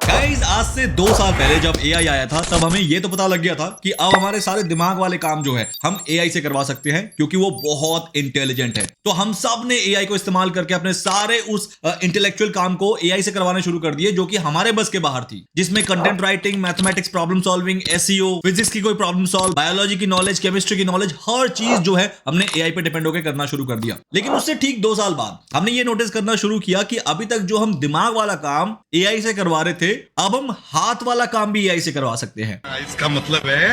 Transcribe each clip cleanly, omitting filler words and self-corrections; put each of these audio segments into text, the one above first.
Guys आज से 2 साल पहले जब एआई आया था तब हमें ये तो पता लग गया था कि अब हमारे सारे दिमाग वाले काम जो है हम एआई से करवा सकते हैं क्योंकि वो बहुत इंटेलिजेंट है। तो हम सब ने एआई को इस्तेमाल करके अपने सारे उस इंटेलेक्चुअल काम को एआई से करवाने शुरू कर दिए जो कि हमारे बस के बाहर थी, जिसमें content writing, mathematics problem solving, SEO, physics की कोई प्रॉब्लम सॉल्व, बायोलॉजी की नॉलेज, केमिस्ट्री की नॉलेज, हर चीज जो है हमने एआई पे डिपेंड होकर करना शुरू कर दिया। लेकिन उससे ठीक 2 साल बाद हमने ये नोटिस करना शुरू किया कि अभी तक जो हम दिमाग वाला काम एआई से करवा रहे थे, अब हम हाथ वाला काम भी एआई से करवा सकते हैं। इसका मतलब है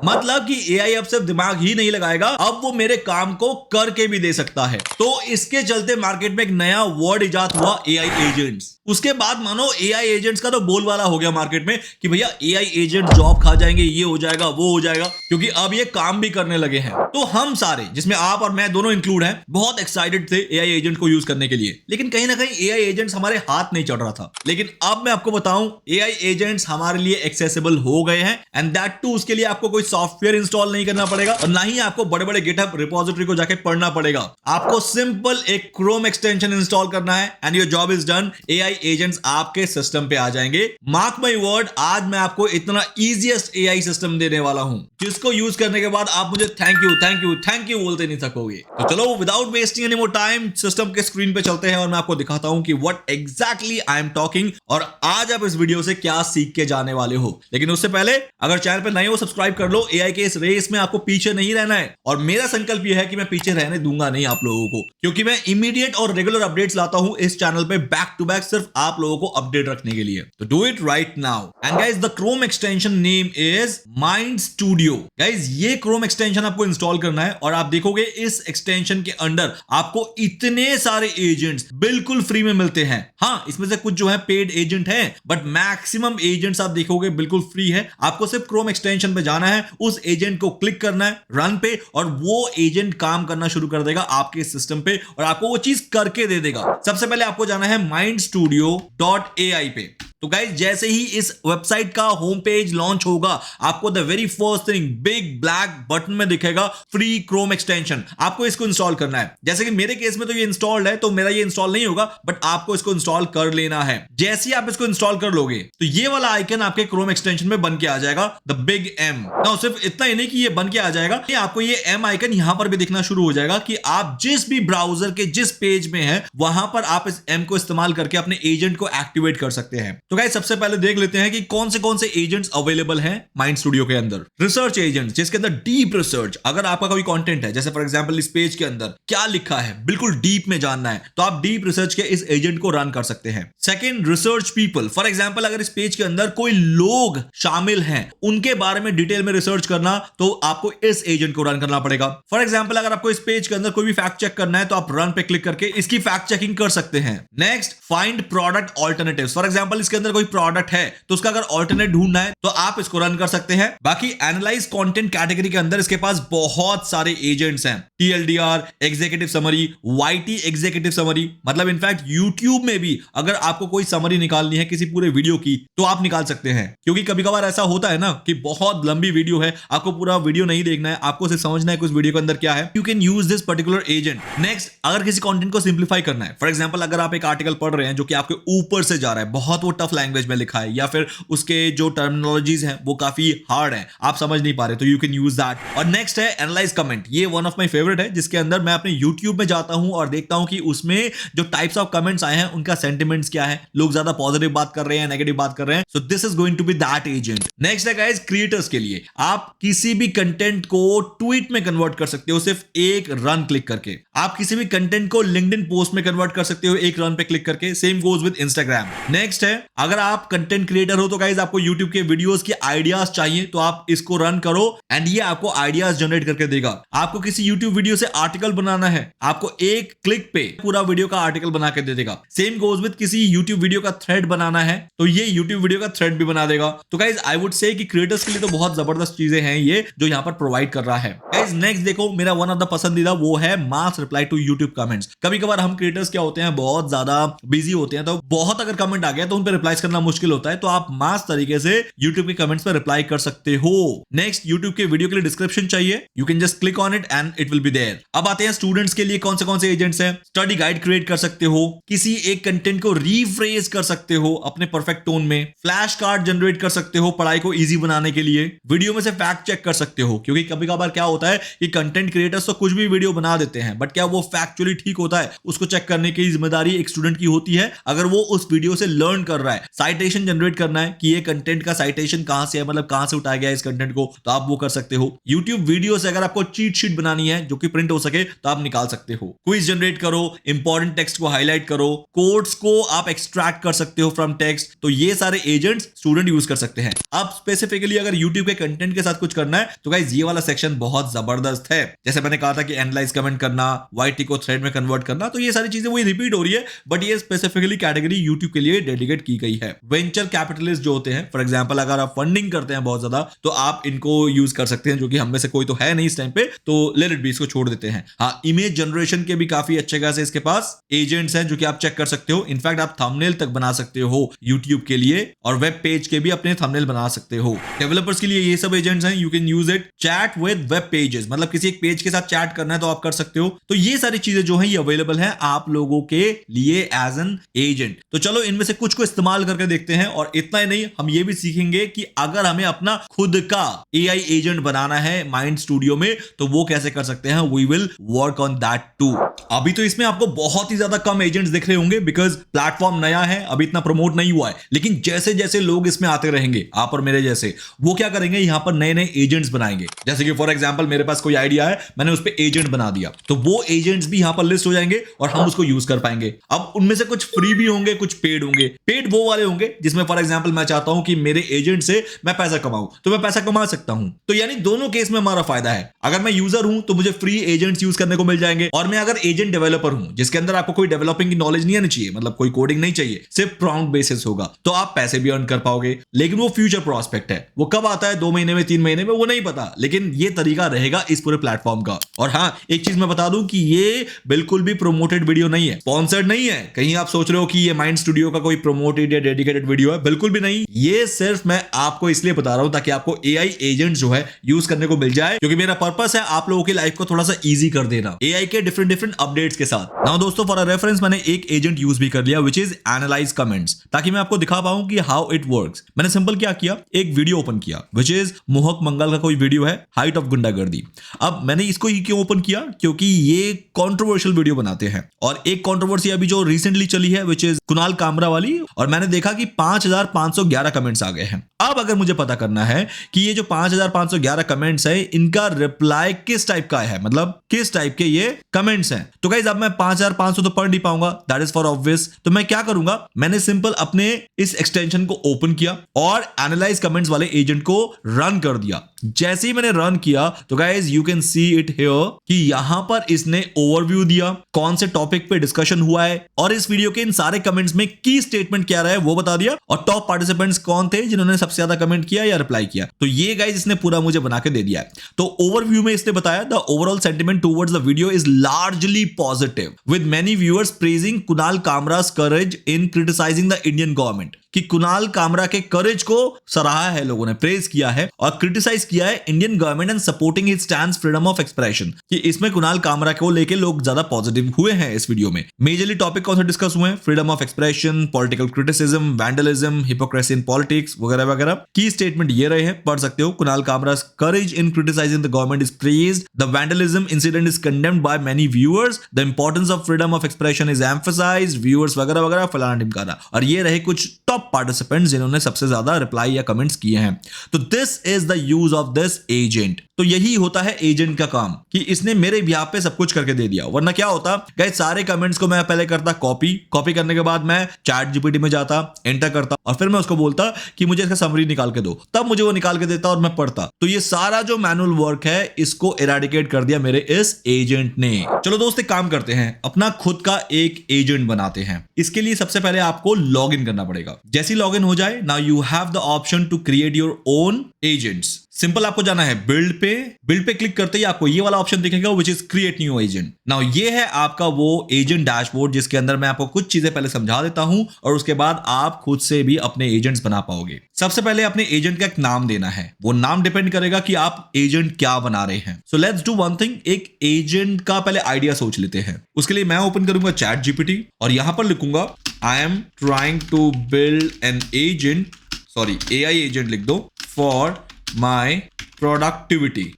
मतलब कि एआई अब सिर्फ दिमाग ही नहीं लगाएगा, अब वो मेरे काम को करके भी दे सकता है। तो इसके चलते मार्केट में एक नया वर्ड इजाद हुआ, एआई एजेंट्स। उसके बाद मानो एआई एजेंट्स का तो बोलबाला हो गया मार्केट में कि भैया एआई एजेंट जॉब खा जाएंगे, ये हो जाएगा, वो हो जाएगा, क्योंकि अब ये काम भी करने लगे हैं। तो हम सारे, जिसमें आप और मैं दोनों इंक्लूड हैं, बहुत एक्साइटेड थे एआई एजेंट को यूज करने के लिए। लेकिन कहीं ना कहीं एआई एजेंट्स हमारे हाथ नहीं चढ़ रहा था। लेकिन अब मैं आपको बताऊं, एआई एजेंट्स हमारे लिए एक्सेसिबल हो गए हैं, एंड दैट टू उसके लिए आपको कोई सॉफ्टवेयर इंस्टॉल नहीं करना पड़ेगा और ना ही आपको बड़े बड़े गिटहब रिपोजिटरी को जाके पढ़ना पड़ेगा। आपको सिंपल एक क्रोम एक्सटेंशन इंस्टॉल करना है and your job is done. AI agents आपके सिस्टम पे आ जाएंगे। मार्क माय वर्ड, आज मैं आपको इतना इजीएस्ट एआई सिस्टम देने वाला हूं जिसको यूज करने के बाद आप मुझे thank you thank you thank you बोलते नहीं थकोगे। तो चलो without wasting any more time system के स्क्रीन पे चलते हैं और मैं आपको दिखाता हूं कि what exactly I am talking और आज आप इस वीडियो से क्या सीख के जाने वाले हो। लेकिन उससे पहले अगर चैनल पे नए हो सब्सक्राइब कर लो। एआई के इस रेस में आपको पीछे नहीं रहना है और मेरा संकल्प यह है कि मैं पीछे रहने दूंगा नहीं आप लोगों को, क्योंकि मैं इमीडिएट और रेगुलर अपडेट्स लाता हूं इस चैनल पे बैक टू बैक, सिर्फ आप लोगों को अपडेट रखने के लिए। तो do it right now. And guys the Chrome extension name is mind studio. Guys ये क्रोम एक्सटेंशन आपको इंस्टॉल करना है और आप देखोगे इस एक्सटेंशन के अंदर आपको इतने सारे एजेंट्स बिल्कुल फ्री में मिलते हैं। हाँ, इसमें से कुछ जो है पेड एजेंट हैं, बट मैक्सिमम एजेंट्स आप देखोगे बिल्कुल फ्री है। आपको सिर्फ क्रोम एक्सटेंशन पे जाना है, उस एजेंट को क्लिक करना है रन पे और वो एजेंट काम करना शुरू कर देगा आपके सिस्टम पे और आपको वो चीज करके दे देगा। सबसे पहले आपको जाना है mindstudio.ai पे। तो गाइस जैसे ही इस वेबसाइट का होम पेज लॉन्च होगा, आपको the very first thing big black button में दिखेगा फ्री क्रोम एक्सटेंशन। आपको इसको इंस्टॉल करना है। जैसे कि मेरे केस में तो ये इंस्टॉल्ड है, तो मेरा ये इंस्टॉल नहीं होगा, बट आपको इसको इंस्टॉल कर लेना है। जैसे ही आप इसको इंस्टॉल कर लोगे तो ये वाला आइकन आपके क्रोम एक्सटेंशन में बन के आ जाएगा, द बिग एम। ना सिर्फ इतना ही नहीं कि ये बन के आ जाएगा, आपको ये एम आइकन यहां पर भी दिखना शुरू हो जाएगा कि आप जिस भी ब्राउजर के जिस पेज में है वहां पर आप इस एम को इस्तेमाल करके अपने एजेंट को एक्टिवेट कर सकते हैं। तो गाइस सबसे पहले देख लेते हैं कि कौन से एजेंट्स अवेलेबल हैं माइंड स्टूडियो के अंदर। रिसर्च एजेंट, जिसके अंदर डीप रिसर्च, अगर आपका कोई कंटेंट है, जैसे फॉर एग्जांपल इस पेज के अंदर क्या लिखा है बिल्कुल डीप में जानना है, तो आप डीप रिसर्च के इस एजेंट को रन कर सकते हैं। Second, research people, for example अगर इस पेज के अंदर कोई लोग शामिल हैं, उनके बारे में डिटेल में रिसर्च करना, तो आपको इस एजेंट को रन करना पड़ेगा। फॉर एग्जांपल अगर आपको इस पेज के अंदर कोई भी फैक्ट चेक करना है, तो आप रन पे क्लिक करके इसकी फैक्ट चेकिंग कर सकते हैं। Next, find product alternatives, for example इसके अंदर कोई प्रोडक्ट है तो उसका अगर ऑल्टरनेट ढूंढना है तो आप इसको रन कर सकते हैं। बाकी एनालाइज कंटेंट कैटेगरी के अंदर इसके पास बहुत सारे एजेंट्स हैं। TLDR, executive summary, YT executive summary, मतलब इनफैक्ट यूट्यूब में भी अगर आपको कोई समरी निकालनी है किसी पूरे वीडियो की तो आप निकाल सकते हैं, क्योंकि कभी कभार ऐसा होता है ना कि बहुत लंबी वीडियो है, आपको पूरा वीडियो नहीं देखना है, आपको सिर्फ समझना है कि उस वीडियो के अंदर क्या है। You can use this particular agent. Next, अगर किसी कंटेंट को सिंप्लीफाई करना है, फॉर एग्जांपल अगर आप एक आर्टिकल पढ़ रहे हैं जो कि आपके ऊपर से जा रहा है, बहुत वो टफ लैंग्वेज में लिखा है, या फिर उसके जो टर्मिनोलॉजीज हैं वो काफी हार्ड है, आप समझ नहीं पा रहे, तो यू कैन यूज दैट। और नेक्स्ट है एनालाइज कमेंट। ये वन ऑफ माय फेवरेट है, जिसके अंदर मैं अपने यूट्यूब में जाता हूं और देखता हूं कि उसमें जो टाइप्स ऑफ कमेंट्स आए हैं उनका सेंटिमेंट्स क्या है, लोग ज्यादा पॉजिटिव बात कर रहे हैं, नेगेटिव बात कर रहे हैं। So this is going to be that agent. Next है गाइस क्रिएटर्स के लिए, आप किसी भी कंटेंट को ट्वीट में कन्वर्ट कर सकते हो सिर्फ एक रन क्लिक करके। आप किसी भी कंटेंट को लिंक्डइन पोस्ट में कन्वर्ट कर सकते हो एक रन पे क्लिक करके। Same goes with Instagram. Next है, अगर आप कंटेंट क्रिएटर हो तो गाइस आपको यूट्यूब के वीडियोस के आइडियाज चाहिए, तो आप इसको रन करो एंड ये आपको आइडियाज जनरेट करके देगा। आपको किसी यूट्यूब वीडियो से आर्टिकल बनाना है, आपको एक क्लिक पे पूरा वीडियो का आर्टिकल बना के दे देगा। सेम गोज विद किसी यूट्यूब वीडियो का थ्रेड बनाना है, तो ये यूट्यूब वीडियो का थ्रेड भी बना देगा। तो गाइस आई वुड से कि क्रिएटर्स के लिए तो बहुत जबरदस्त चीजें हैं ये जो यहाँ पर प्रोवाइड कर रहा है। गाइस नेक्स्ट देखो, मेरा वन ऑफ द पसंदीदा वो है मास रिप्लाई टू यूट्यूब कमेंट्स। कभी कभार हम क्रिएटर्स क्या होते हैं, बहुत ज्यादा बिजी होते हैं, तो बहुत अगर कमेंट आ गया तो उन पर रिप्लाई करना मुश्किल होता है तो आप मास तरीके से यूट्यूब के कमेंट्स पर रिप्लाई कर सकते हो। नेक्स्ट, यूट्यूब के वीडियो के लिए डिस्क्रिप्शन चाहिए, you can just click on it and it will be there. अब आते हैं स्टूडेंट्स के लिए कौन से एजेंट्स हैं। स्टडी गाइड क्रिएट कर सकते हो, किसी एक कंटेंट को रीफ्रेज कर सकते हो अपने परफेक्ट टोन में, फ्लैश कार्ड जनरेट कर सकते हो पढ़ाई को इजी बनाने के लिए, वीडियो में से फैक्ट चेक कर सकते हो, क्योंकि कभी कभार क्या होता है कि कंटेंट क्रिएटर्स तो कुछ भी वीडियो बना देते हैं बट क्या वो फैक्चुअली ठीक होता है, उसको चेक करने की जिम्मेदारी एक स्टूडेंट की होती है। अगर वो उस वीडियो से लर्न कर रहा है, साइटेशन जनरेट करना है कि ये कंटेंट का साइटेशन कहां से है, मतलब कहां से उठाया गया है इस कंटेंट को, तो आप वो कर सकते हो। यूट्यूब वीडियो से अगर आपको चीट शीट बनानी है जो कि प्रिंट हो सके तो आप निकाल सकते हो। क्विज जनरेट करो, इंपॉर्टेंट टेक्स्ट को हाईलाइट करो, कोड्स को आप एक्सट्रैक्ट कर सकते हो फ्रॉम टेक्स्ट। तो ये सारे एजेंट्स स्टूडेंट यूज कर सकते हैं। अब स्पेसिफिकली अगर यूट्यूब के कंटेंट के साथ कुछ करना है तो गाइस ये वाला सेक्शन बहुत जबरदस्त है। जैसे मैंने कहा था कि एनालाइज कमेंट करना, YT को थ्रेड में कन्वर्ट करना, तो ये सारी चीजें वही रिपीट हो रही है बट ये स्पेसिफिकली कैटेगरी यूट्यूब के लिए डेडिकेट की गई है। वेंचर कैपिटलिस्ट जो होते हैं, फॉर एग्जांपल अगर आप फंडिंग करते हैं बहुत ज्यादा तो आप इनको यूज कर सकते हैं, जो कि हम में से कोई तो है नहीं इस टाइम पे, तो लेट इट बी, इसको छोड़ देते हैं। हाँ, इमेज जनरेशन के भी काफी अच्छे खासे इसके पास एजेंट्स हैं जो कि आप चेक कर सकते हो। इनफैक्ट आप थंबनेल तक बना सकते हो यूट्यूब के लिए और वेब पेज के भी अपने थंबनेल बना सकते हो। डेवलपर्स के लिए ये सब एजेंट्स हैं, you can use it. Chat with web pages, मतलब किसी एक पेज के साथ चैट करना है तो आप कर सकते हो। तो ये सारी चीजें जो है ये अवेलेबल है आप लोगों के लिए एज एन एजेंट। तो चलो इनमें से कुछ को इस्तेमाल करके देखते हैं। और इतना ही नहीं, हम ये भी सीखेंगे कि अगर हमें अपना खुद का AI एजेंट बनाना है माइंड स्टूडियो में तो वो कैसे कर सकते हैं। We will work on that too. अभी तो इसमें आपको बहुत ही ज्यादा कम एजेंट्स दिख रहे होंगे बिकॉज प्लेटफॉर्म नया है, अभी इतना प्रमोट नहीं हुआ है। लेकिन जैसे जैसे लोग इसमें आते रहेंगे, आप और मेरे जैसे, वो क्या करेंगे, यहां पर नए नए एजेंट्स बनाएंगे। जैसे कि फॉर एग्जांपल मेरे पास कोई आइडिया है, मैंने उस पर एजेंट बना दिया, तो वो एजेंट्स भी यहां पर लिस्ट हो जाएंगे और हम उसको यूज कर पाएंगे। अब उनमें से कुछ फ्री भी होंगे, कुछ पेड होंगे। पेड वो वाले होंगे जिसमें फॉर एग्जांपल मैं चाहता हूं कि मेरे एजेंट से मैं पैसा कमाऊं, तो मैं पैसा कमा सकता हूं। तो यानी दोनों केस में हमारा फायदा है। अगर मैं यूजर हूं तो मुझे फ्री एजेंट्स यूज करने को मिल जाएंगे, और मैं अगर एजेंट डेवलपर हूं जिसके अंदर आपको कोई डेवलपिंग की नॉलेज नहीं आनी चाहिए, मतलब कोई कोडिंग नहीं चाहिए, सिर्फ प्रॉम्प्ट बेसिस होगा, तो आप पैसे भी अर्न कर पाओगे। लेकिन वो फ्यूचर प्रोस्पेक्ट है, वो कब आता है, 2 महीने में, 3 महीने में, वो नहीं पता। लेकिन ये तरीका रहेगा इस पूरे प्लेटफॉर्म का। और हाँ, एक चीज मैं बता दूं कि ये बिल्कुल भी प्रोमोटेड वीडियो नहीं है, स्पॉन्सर्ड नहीं है। कहीं आप सोच रहे हो कि ये माइंड स्टूडियो का कोई प्रोमोटेड या डेडिकेटेड वीडियो है, बिल्कुल भी नहीं। ये सिर्फ मैं आपको इसलिए बता रहा हूं ताकि आपको AI एजेंट जो है यूज करने को मिल जाए, क्योंकि मेरा पर्पस है आप लोगों की लाइफ को थोड़ा सा इजी कर देना AI के डिफरेंट अपडेट्स के साथ। नाउ दोस्तों, फॉर अ रेफरेंस मैंने एक एजेंट यूज भी कर लिया विच इज एनालाइज कमेंट्स, ताकि मैं आपको दिखा पाऊं कि हाउ इट वर्क्स। मैंने सिंपल क्या किया, एक वीडियो ओपन किया विच इज मोहक मंगल का कोई वीडियो है, हाइट ऑफ गुंडागर्दी। अब मैंने इसको ही क्यों ओपन किया, क्योंकि ये कंट्रोवर्शियल वीडियो बनाते हैं, और एक कंट्रोवर्सी अभी जो रिसेंटली चली है विच इज कुणाल कामरा वाली, और मैंने देखा कि 5511 कमेंट्स आ गए हैं। अब अगर मुझे पता करना है कि ये जो 5511 कमेंट्स है इनका रिप्लाई किस टाइप का है, मतलब किस टाइप के ये कमेंट्स हैं, तो गाइस अब मैं 5500 तो पढ़ नहीं पाऊंगा, दैट इज फॉर ऑब्वियस। तो मैं क्या करूंगा, मैंने सिंपल अपने इस एक्सटेंशन को ओपन किया और एनालाइज कमेंट्स वाले एजेंट को रन कर दिया। जैसे ही मैंने रन किया तो guys you can see it here कि यहां पर इसने ओवरव्यू दिया, कौन से टॉपिक पे डिस्कशन हुआ है, और इस वीडियो के इन सारे कमेंट्स में की स्टेटमेंट क्या रहा है वो बता दिया, और टॉप पार्टिसिपेंट्स कौन थे जिन्होंने सबसे ज्यादा कमेंट किया या रिप्लाई किया। तो ये गाइस इसने पूरा मुझे बना के दे दिया है। तो ओवरव्यू में इसने बताया the overall sentiment towards the video is largely positive with many viewers praising Kunal Kamra's courage in criticising the Indian government. कि कुणाल कामरा के करेज को सराहा है, लोगों ने प्रेज किया है और क्रिटिसाइज किया है Indian government and supporting his stands freedom of expression, कि इसमें कुणाल कामरा को लेके लोग ज्यादा पॉजिटिव हुए हैं इस वीडियो में। मेजरली टॉपिक कौन से डिस्कस हुए हैं, freedom of expression, political criticism, vandalism, hypocrisy in politics वगैरह वगैरह। की स्टेटमेंट ये रहे हैं, पढ़ सकते हो। Kunal कामरा's courage in criticizing the government is praised. The vandalism incident is condemned by many viewers. The importance of freedom of expression is emphasized. Viewers वगैरह वगैरह फलाना ढिमकाना। और ये रहे कुछ टॉप पार्टिसिपेंट्स जिन्होंने सबसे ज्यादा रिप्लाई या कमेंट्स किए हैं। तो this is the use of this agent. तो यही होता है एजेंट का काम कि इसने मेरे बिहाफ पे सब कुछ करके दे दिया। वरना क्या होता, गाइस सारे कमेंट्स को मैं पहले करता कॉपी करने के बाद मैं चैट जीपीटी में जाता, एंटर करता और फिर मैं उसको बोलता कि मुझे इसका समरी निकाल के दो, तब मुझे वो निकाल के देता और मैं पढ़ता। तो ये सारा जो मैनुअल वर्क है इसको इरेडिकेट कर दिया मेरे इस एजेंट ने। चलो दोस्त एक काम करते हैं, अपना खुद का एक एजेंट बनाते हैं। इसके लिए सबसे पहले आपको लॉग इन करना पड़ेगा। जैसे लॉग इन हो जाए, now you have the option to create your own agents. Simple आपको जाना है बिल्ड पे बिल्ड पे क्लिक करते ही आपको ये वाला ऑप्शन दिखेगा which is create new agent. Now ये है आपका वो एजेंट डैशबोर्ड जिसके अंदर मैं आपको कुछ चीजें पहले समझा देता हूं और उसके बाद आप खुद से भी अपने एजेंट्स बना पाओगे। सबसे पहले अपने एजेंट का एक नाम देना है, वो नाम डिपेंड करेगा कि आप एजेंट क्या बना रहे हैं। So let's do one thing, एक एजेंट का पहले आइडिया सोच लेते हैं। उसके लिए मैं ओपन करूंगा चैट जीपीटी और यहां पर लिखूंगा I am trying to build an agent, sorry AI agent लिख दो, for my productivity.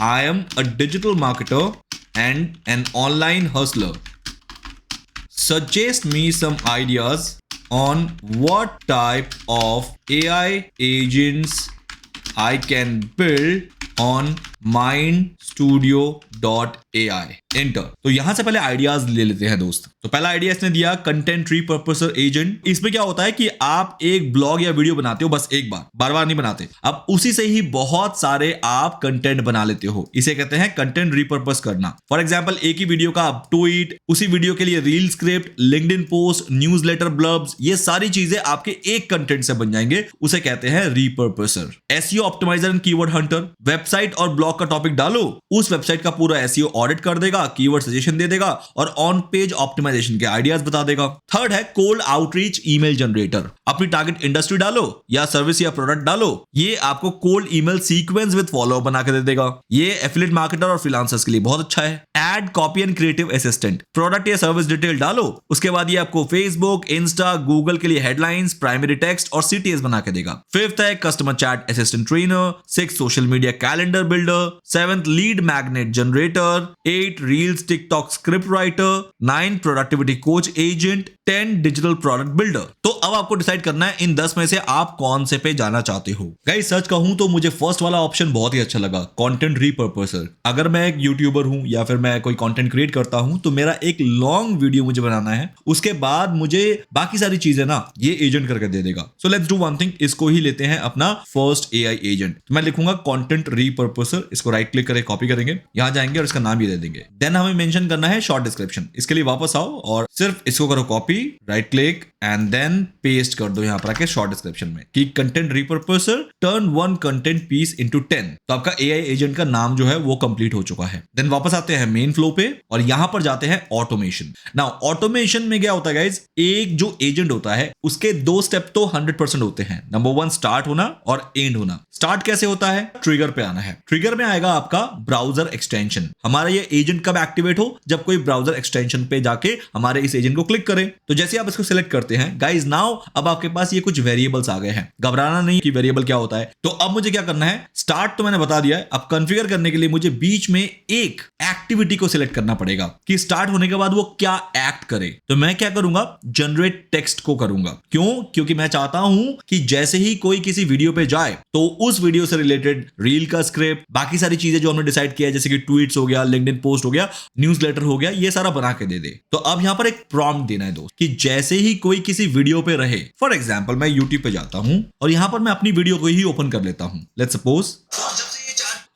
I am a digital marketer and an online hustler. Suggest me some ideas on what type of AI agents I can build on mindstudio.ai. Enter. तो यहां से पहले ideas ले लेते हैं दोस्त। तो पहला आइडिया इसने दिया कंटेंट रीपर्पसर एजेंट। इसमें क्या होता है कि आप एक ब्लॉग या वीडियो बनाते हो बस एक बार, बार बार नहीं बनाते। अब उसी से ही बहुत सारे आप कंटेंट बना लेते हो, इसे कहते हैं कंटेंट रीपर्पस करना। फॉर एग्जांपल एक ही वीडियो का आप ट्वीट, उसी वीडियो के लिए reel script, LinkedIn post, newsletter, blogs, ये सारी चीजें आपके एक कंटेंट से बन जाएंगे, उसे कहते हैं repurposer. SEO optimizer and keyword hunter, website और ब्लॉग का टॉपिक डालो, उस वेबसाइट का पूरा एसईओ ऑडिट कर देगा, कीवर्ड सजेशन दे देगा और ऑन पेज ऑप्टिमाइजेशन के आइडियाज बता देगा। थर्ड है कोल्ड आउटरीच ईमेल जनरेटर। अपनी टारगेट इंडस्ट्री डालो या सर्विस या प्रोडक्ट डालो, ये आपको cold email sequence with follow बना के दे देगा। ये एफिलिएट मार्केटर और फ्रीलांसर्स के लिए बहुत अच्छा है। Ad copy and creative assistant, product या सर्विस डिटेल डालो, उसके बाद ये आपको फेसबुक, इंस्टा, गूगल के लिए हेडलाइंस, प्राइमरी टेक्स्ट और सीटीएस बना के देगा। फिफ्थ है customer chat assistant trainer, six social media calendar builder, seventh lead magnet generator, 8 reels TikTok script writer, 9 productivity coach agent, 10 digital product builder. तो अब आपको डिसाइड करना है इन 10 में से आप कौन से पे जाना चाहते हो। गाइस सच कहूं तो मुझे फर्स्ट वाला ऑप्शन बहुत ही अच्छा लगा, कंटेंट रीपर्पसर। अगर मैं एक यूट्यूबर हूं या फिर मैं कोई कंटेंट क्रिएट करता हूं तो मेरा एक लॉन्ग वीडियो मुझे बनाना है, उसके बाद मुझे बाकी सारी चीजें ना ये एजेंट करके दे देगा। So let's do one thing, इसको ही लेते हैं अपना फर्स्ट एआई एजेंट। तो मैं लिखूंगा कंटेंट रीपर्पसर, इसको राइट क्लिक करके कॉपी करेंगे, यहां जाएंगे और इसका नाम ये दे देंगे। देन हमें मेंशन करना है शॉर्ट डिस्क्रिप्शन। इसके लिए वापस आओ और सिर्फ इसको करो copy, right click and then paste कर दो यहां पर आके शॉर्ट डिस्क्रिप्शन में कि content repurposer turn one content piece into 10। तो आपका एआई एजेंट का नाम जो है वो कंप्लीट हो चुका है। देन वापस आते हैं मेन फ्लो पे और यहां पर जाते हैं ऑटोमेशन। नाउ ऑटोमेशन में क्या होता है गाइस, एक जो एजेंट होता है उसके 2 स्टेप तो 100% होते हैं। नंबर 1 स्टार्ट होना और एंड होना। स्टार्ट कैसे होता है, ट्रिगर पे आना है। ट्रिगर में आएगा आपका ब्राउजर एक्सटेंशन। हमारा ये एजेंट कब एक्टिवेट हो, जब कोई ब्राउजर एक्सटेंशन पे जाके हमारे इस एजेंट को क्लिक करे। तो जैसे आप इसको सिलेक्ट करते हैं गाइस, नाउ अब आपके पास ये कुछ वेरिएबल्स आ गए हैं। घबराना नहीं कि वेरिएबल क्या होता है। तो अब मुझे क्या करना है, स्टार्ट तो मैंने बता दिया है, अब कॉन्फ़िगर करने के लिए मुझे बीच में एक एक्टिविटी को सिलेक्ट करना पड़ेगा कि स्टार्ट होने के बाद वो क्या एक्ट करे। तो मैं क्या करूंगा, जनरेट टेक्स्ट को करूंगा। क्यों? क्योंकि मैं चाहता हूं कि जैसे ही कोई किसी वीडियो पे जाए तो उस वीडियो से रिलेटेड रील का स्क्रिप्ट, बाकी सारी चीजें जो हमने डिसाइड किया है, जैसे कि ट्वीट्स हो गया, लिंक्डइन पोस्ट हो गया, न्यूज़लेटर हो गया, ये सारा बना के दे दे। तो अब यहां पर एक प्रॉम्प्ट देना है दोस्त कि जैसे ही कोई किसी वीडियो पे रहे, फॉर एग्जांपल मैं यूट्यूब पे जाता हूं और यहां पर मैं अपनी वीडियो को ही ओपन कर लेता हूं, लेट्स सपोज।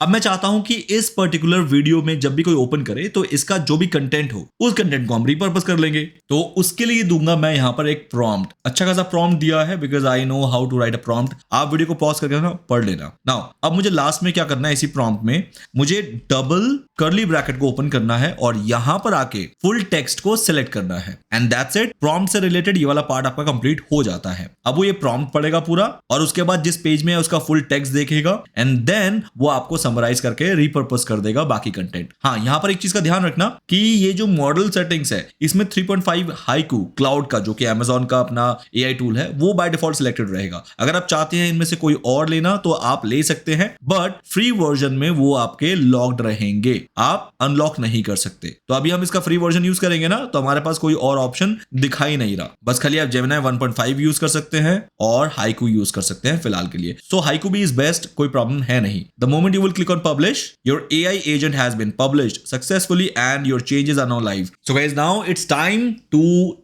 अब मैं चाहता हूं कि इस पर्टिकुलर वीडियो में जब भी कोई ओपन करे तो इसका जो भी कंटेंट हो उस कंटेंट को हम रिपर्पस कर लेंगे। तो उसके लिए दूंगा मैं यहां पर एक प्रॉम्प्ट, अच्छा खासा प्रॉम्प्ट दिया है because I know how to write a prompt. आप वीडियो को पॉज करके ना पढ़ लेना। नाउ अब मुझे लास्ट में क्या करना है, इसी प्रॉम्प्ट में मुझे डबल कर्ली ब्रैकेट को ओपन करना है और यहां पर आके फुल टेक्स्ट को सिलेक्ट करना है एंड दैट्स इट। प्रॉम्प्ट से रिलेटेड ये वाला पार्ट आपका कंप्लीट हो जाता है। अब वो ये प्रॉम्प्ट पढ़ेगा पूरा और उसके बाद जिस पेज में है उसका फुल टेक्स्ट देखेगा एंड देन वो आपको समराइज करके रिपर्पस कर देगा बाकी कंटेंट। हाँ, यहां पर एक चीज का ध्यान रखना कि ये जो मॉडल सेटिंग्स है इसमें 3.5 हाइकू क्लाउड का, जो कि अमेजॉन का अपना एआई टूल है, वो बाय डिफॉल्ट सिलेक्टेड रहेगा। अगर आप चाहते हैं इनमें से कोई और लेना तो आप ले सकते हैं, बट फ्री वर्जन में वो आपके लॉक्ड रहेंगे, आप अनलॉक नहीं कर सकते। तो अभी हम इसका फ्री वर्जन यूज करेंगे ना तो हमारे पास कोई और ऑप्शन दिखाई नहीं रहा, बस खाली आप जेमिनी 1.5 यूज कर सकते हैं और हाइकू यूज कर सकते हैं फिलहाल के लिए। सो हाइकू भी इज बेस्ट, कोई प्रॉब्लम है नहीं। The moment you will click on publish, your AI agent has been published successfully and your changes are now live. So guys, now it's time to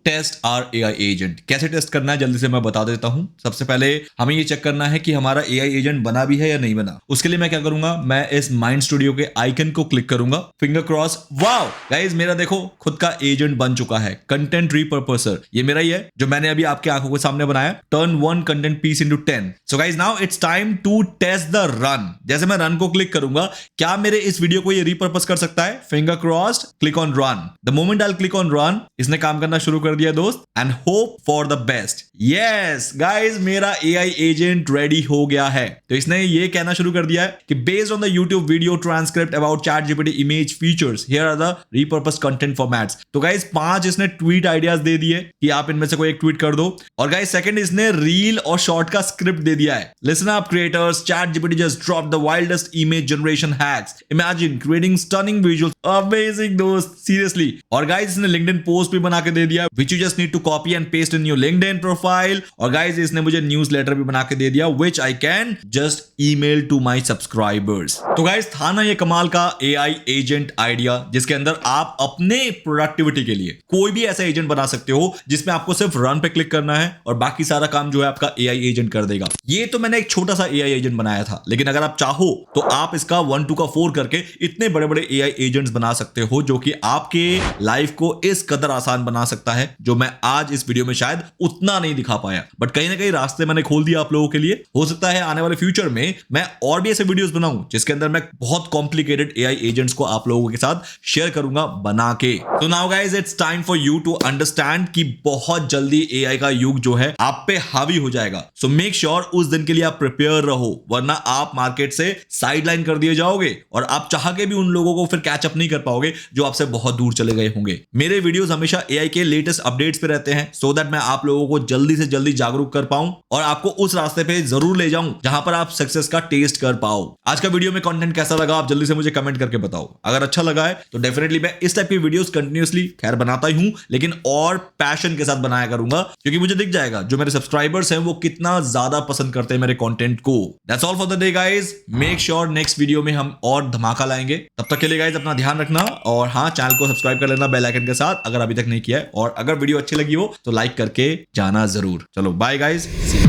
test our AI agent. कैसे test करना है जल्दी से मैं बता देता हूं। सबसे पहले हमें ये चेक करना है कि हमारा AI एजेंट बना भी है या नहीं बना। उसके लिए मैं क्या करूंगा, मैं इस माइंड स्टूडियो के आइकन को क्लिक करूंगा, फिंगर क्रॉस। वाओ गाइस, मेरा देखो खुद का एजेंट बन चुका है, कंटेंट रिपर्पसर। ये मेरा ही है जो मैंने अभी आपके आंखों के सामने बनाया, turn one content piece into 10। So guys, now it's time to test the run. जैसे मैं रन को क्लिक क्लिक करूंगा, क्या मेरे इस वीडियो को ये रीपर्पस कर सकता है? Finger crossed, click on run. The moment I click on run, इसने काम करना शुरू कर दिया दोस्त, and hope for the best. Yes guys, मेरा एआई एजेंट रेडी हो गया है। तो इसने ये कहना शुरू कर दिया है कि based on the YouTube video transcript about ChatGPT image features, here are the repurpose content formats. तो गाइस 5 इसने ट्वीट आइडियाज दे दिए कि आप इनमें से कोई एक ट्वीट कर दो। और गाइस सेकंड, इसने रील और शॉर्ट का स्क्रिप्ट दे दिया है। Listen up creators, ChatGPT just dropped the wildest image generation hacks. Imagine creating stunning visuals. Amazing दोस्त, seriously. और गाइस इसने LinkedIn पोस्ट भी बना के दे दिया, which you just need to copy and paste in your LinkedIn profile. और guys इसने मुझे न्यूज़लेटर भी बना के दे दिया, which I can just email to my subscribers. तो गाइस था ना ये कमाल का AI एजेंट आइडिया, जिसके अंदर आप अपने प्रोडक्टिविटी के लिए कोई भी ऐसा एजेंट बना सकते हो जिसमें आपको सिर्फ रन पे क्लिक करना है और बाकी सारा काम जो है आपका AI एजेंट कर देगा। ये तो मैंने एक छोटा सा AI एजेंट बनाया था, लेकिन अगर आप चाहो तो आप इसका 1 2 का 4 करके इतने बड़े बड़े AI एजेंट्स बना सकते हो, जो कि आपके लाइफ को इस कदर आसान बना सकता है, जो मैं आज इस वीडियो में शायद उतना नहीं दिखा पाया, बट कहीं ना कहीं रास्ते मैंने खोल दिया आप लोगों के लिए। हो सकता है आने वाले फ्यूचर में मैं और भी ऐसे वीडियोस बनाऊं जिसके अंदर मैं बहुत कॉम्प्लिकेटेड AI एजेंट्स को आप लोगों के साथ शेयर करूंगा बना के। तो now guys, it's time for you to understand कि बहुत जल्दी AI का युग जो है आप पे हावी हो जाएगा। सो मेक श्योर उस दिन के लिए आप प्रिपेयर रहो, वरना आप मार्केट से साइडलाइन कर दिए जाओगे और आप चाह के भी उन लोगों को फिर कैचअप नहीं कर पाओगे जो आपसे बहुत दूर चले गए होंगे। मेरे वीडियोस हमेशा AI के लेटेस्ट अपडेट्स पे रहते हैं, सो दैट मैं आप लोगों को जल्दी से जल्दी जागरूक कर पाऊं और आपको उस रास्ते पे जरूर ले जाऊं जहां पर आप सक्सेस का टेस्ट कर पाओ। आज का वीडियो में कंटेंट कैसा लगा आप जल्दी से मुझे कमेंट करके बताओ। अगर अच्छा लगा है तो डेफिनेटली मैं इस टाइप की वीडियोस कंटिन्यूअसली खैर बनाता ही हूं, लेकिन और पैशन के साथ बनाया करूंगा, क्योंकि मुझे दिख जाएगा जो मेरे सब्सक्राइबर्स हैं वो कितना ज्यादा पसंद करते हैं मेरे कंटेंट को। That's all for the day guys, make sure next video में हम और धमाका लाएंगे। तब तक के लिए गाइस अपना ध्यान रखना और हाँ, चैनल को सब्सक्राइब कर लेना बेल आइकन के साथ अगर अभी तक नहीं किया है, और अगर वीडियो अच्छी लगी हो तो लाइक करके जाना जरूर। चलो बाय गाइस।